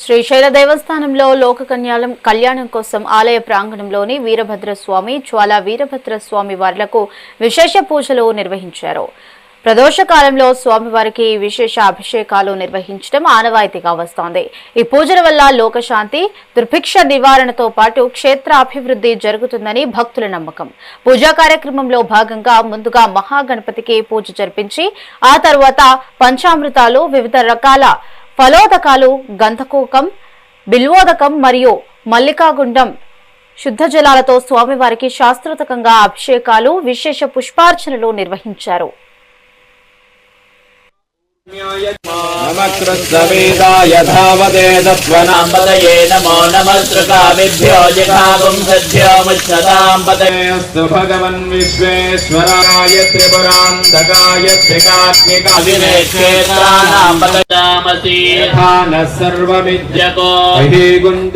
శ్రీశైల దేవస్థానంలో లోక కళ్యాణం కోసం ఆలయ ప్రాంగణంలోని వీరభద్రస్వామి, జ్వాలా వీరభద్రస్వామి వార్లకు విశేష పూజలు నిర్వహించారు. ప్రదోష కాలంలో స్వామివారికి విశేష అభిషేకాలు నిర్వహించడం ఆనవాయితీగా వస్తోంది. ఈ పూజల వల్ల లోకశాంతి, దుర్భిక్ష నివారణతో పాటు క్షేత్ర అభివృద్ధి జరుగుతుందని భక్తుల నమ్మకం. పూజా కార్యక్రమంలో భాగంగా ముందుగా మహాగణపతికి పూజ జరిపించి ఆ తర్వాత పంచామృతాలు, వివిధ రకాల ఫలోదకాలు, గంధకూకం, బిల్వోదకం మరియు మల్లికాగుండం శుద్ధ జలాలతో స్వామివారికి శాస్త్రోక్తంగా అభిషేకాలు, విశేష పుష్పార్చనలు నిర్వహించారు. నమఃకృత్సవేదాయ ధావదేదత్వనాంపతయే నమో నమస్ృకామిభ్యో జిఘాగుంసభ్యో ముచ్ఛతాంపతయేస్తు భగవన్ విశ్వేశ్వరాయ త్రిపురాంధకాయ త్రికాత్మికావినేక్షేత్రానాంపతయామసి యథా నః సర్వమిద్యతో హి గుంజ